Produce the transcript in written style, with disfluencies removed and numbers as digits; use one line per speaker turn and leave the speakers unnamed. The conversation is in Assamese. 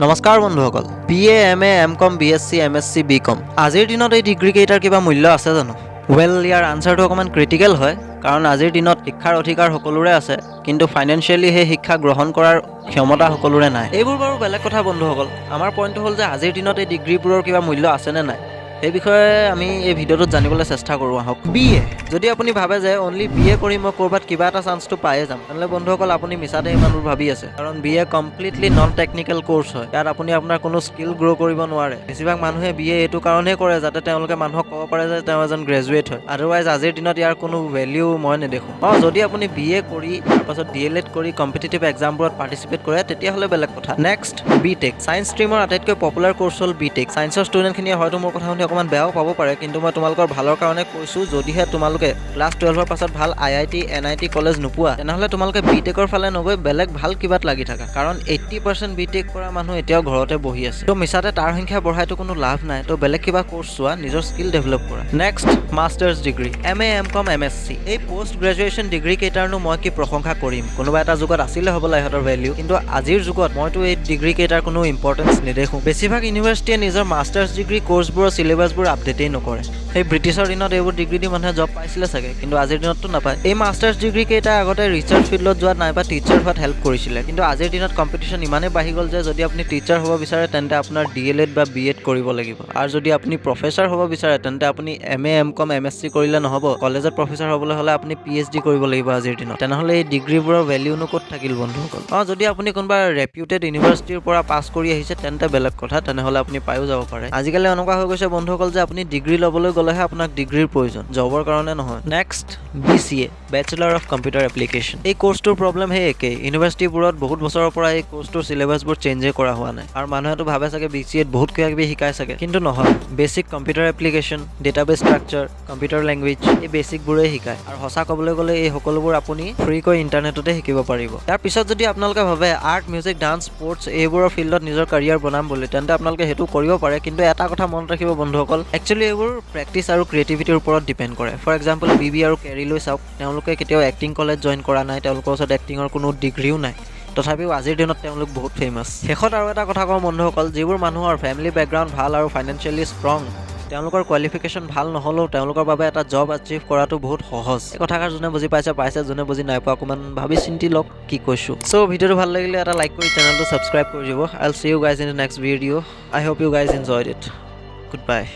নমস্কাৰ বন্ধুসকল BA MA MCOM BSc MSc BCom আজিৰ দিনত এই ডিগ্ৰী কেইটাৰ কিবা মূল্য আছে জানো ইয়াৰ আনসাৰটো অকমান ক্ৰিটিকেল হয় কাৰণ আজিৰ দিনত শিক্ষাৰ অধিকাৰ সকলোৰে আছে কিন্তু ফাইনান্সিয়ালি হে শিক্ষা গ্ৰহণ কৰাৰ ক্ষমতা সকলোৰে নাই এইবোৰ বাৰু বেলেগ কথা বন্ধুসকল আমাৰ পইণ্টটো হ'ল যে আজিৰ দিনত এই ডিগ্ৰীবোৰৰ কিবা মূল্য আছে নে নাই এই বিষয়ে আমি এই ভিডিঅ'টোত জানিবলৈ চেষ্টা কৰোঁ আহক BA যদি আপুনি ভাবে যে অনলি BA কৰি মই ক'ৰবাত কিবা এটা চান্সটো পায়ে যাম তেনে বন্ধুসকল আপুনি মিছাতে ইমানবোৰ ভাবি আছে কাৰণ BA completely non technical course হয় ইয়াত আপুনি আপোনাৰ কোনো স্কিল গ্ৰ' কৰিব নোৱাৰে বেছিভাগ মানুহে BA এইটো কাৰণেই কৰে যাতে তেওঁলোকে মানুহক ক'ব পাৰে যে তেওঁ এজন গ্ৰেজুৱেট হয় আদাৰৱাইজ আজিৰ দিনত ইয়াৰ কোনো ভেলিউ মই নেদেখোঁ যদি আপুনি BA কৰি তাৰপাছত DLED কৰি কম্পিটিটিভ এক্সামবোৰত পাৰ্টিচিপেট কৰে তেতিয়াহ'লে বেলেগ কথা নেক্সট BTech সায়েন্স ষ্ট্ৰীমৰ আটাইতকৈ পপুলাৰ কোৰ্স হ'ল BTech সায়েন্সৰ ষ্টুডেণ্টখিনিয়ে হয়তো মোৰ কথা শুনি অকমান বেয়াও পাব পাৰে কিন্তু মই তোমালোকৰ ভালৰ কাৰণে কৈছোঁ যদিহে তোমালোকে ক্লাছ 12ৰ পাছত ভাল IIT NIT কলেজ নোপোৱা তেনেহ'লে তোমালোকে BTechৰ ফালে নগৈ বেলেগ ভাল কিবাত লাগি থাকা কাৰণ 80% BTech কৰা মানুহ এতিয়াও ঘৰতে বহি আছে তো মিছাতে তাৰ সংখ্যা বঢ়াইতো কোনো লাভ নাই তো বেলেগ কিবা কোৰ্স চোৱা নিজৰ স্কিল ডেভেলপ কৰা next masters degree MA MCOM MSc এই পোষ্ট গ্ৰেজুৱেশ্যন ডিগ্ৰী কেইটাৰনো মই কি প্ৰশংসা কৰিম কোনোবা এটা যুগত আছিলে হ'বলা ইহঁতৰ ভেলিউ কিন্তু আজিৰ যুগত মইতো এই ডিগ্ৰী কেইটাৰ কোনো ইম্পৰ্টেঞ্চ নেদেখোঁ বেছিভাগ ইউনিভাৰ্চিটিয়ে নিজৰ মাষ্টাৰ্ছ ডিগ্ৰী কোৰ্ছবোৰৰ চিলেবাছবোৰ আপডেটেই নকৰে সেই ব্ৰিটিছৰ দিনত এইবোৰ ডিগ্ৰী দি মানুহে জব পাইছিলে চাগে কিন্তু আজিৰ দিনততো নাপায় এই মাষ্টাৰ্ছ ডিগ্ৰী কেইটা আগতে ৰিচাৰ্চ ফিল্ডত যোৱাত নাইবা টিচাৰ হোৱাত হেল্প কৰিছিলে কিন্তু আজিৰ দিনত কম্পিটিশ্যন ইমানেই বাঢ়ি গ'ল যে যদি আপুনি টিচাৰ হ'ব বিচাৰে তেন্তে আপোনাৰ DLED বা BEd কৰিব লাগিব আৰু যদি আপুনি প্ৰফেচাৰ হ'ব বিচাৰে তেন্তে আপুনি MA MCOM MSc কৰিলে নহ'ব কলেজত প্ৰফেচাৰ হ'বলৈ হ'লে আপুনি PhD কৰিব লাগিব আজিৰ দিনত তেনেহ'লে এই ডিগ্ৰীবোৰৰ ভেলিউনো ক'ত থাকিল বন্ধুসকল যদি আপুনি কোনোবা ৰেপিউটেড ইউনিভাৰ্চিটিৰ পৰা পাছ কৰি আহিছে তেন্তে বেলেগ কথা তেনেহ'লে আপুনি পায়ো যাব পাৰে আজিকালি এনেকুৱা হৈ গৈছে বন্ধুসকল যে আপুনি ডিগ্ৰী ল'বলৈ গ'লেহে আপোনাক ডিগ্ৰীৰ প্ৰয়োজন জবৰ কাৰণে নহয় next BCA bachelor of computer application এই কোৰ্ছটোৰ প্ৰব্লেম সেই একেই ইউনিভাৰ্চিটিবোৰত বহুত বছৰৰ পৰা এই কোৰ্ছটোৰ চিলেবাছবোৰ চেঞ্জেই কৰা হোৱা নাই আৰু মানুহেতো ভাবে চাগে BCAত বহুত কিবা কিবি শিকাই চাগে কিন্তু নহয় basic computer application database structure computer language এই বেছিকবোৰেই শিকায় আৰু সঁচা ক'বলৈ গ'লে এই সকলোবোৰ আপুনি ফ্ৰীকৈ ইণ্টাৰনেটতে শিকিব পাৰিব তাৰ পিছত যদি আপোনালোকে ভাবে আৰ্ট মিউজিক ডান্স স্পৰ্টছ এইবোৰৰ ফিল্ডত নিজৰ কেৰিয়াৰ বনাম বুলি তেন্তে আপোনালোকে সেইটো কৰিব পাৰে কিন্তু এটা কথা মনত ৰাখিব বন্ধুসকল একচুৱেলি এইবোৰ প্ৰেক্টিছ আৰু ক্ৰিয়েটিভিটিৰ ওপৰত ডিপেণ্ড কৰে ফৰ এক্সাম্পল BB আৰু কেৰি লৈ চাওক তেওঁলোকে কেতিয়াও এক্টিং কলেজ জইন কৰা নাই তেওঁলোকৰ ওচৰত এক্টিঙৰ কোনো ডিগ্ৰীও নাই তথাপিও আজিৰ দিনত তেওঁলোক বহুত ফেমাছ শেষত আৰু এটা কথা কওঁ বন্ধুসকল যিবোৰ মানুহৰ ফেমিলি বেকগ্ৰাউণ্ড ভাল আৰু ফাইনেন্সিয়েলি ষ্ট্ৰং তেওঁলোকৰ কোৱালিফিকেশ্যন ভাল নহ'লেও তেওঁলোকৰ বাবে এটা জব এচিভ কৰাটো বহুত সহজ এই কথাষাৰ যোনে বুজি পাইছে যোনে বুজি নাই পোৱা অকণমান ভাবি চিন্তি লওক কি কৈছোঁ চ' ভিডিঅ'টো ভাল লাগিলে এটা লাইক কৰি চেনেলটো ছাবস্ক্ৰাইব কৰি দিব I will see you guys in the next video' I hope you guys enjoyed it good by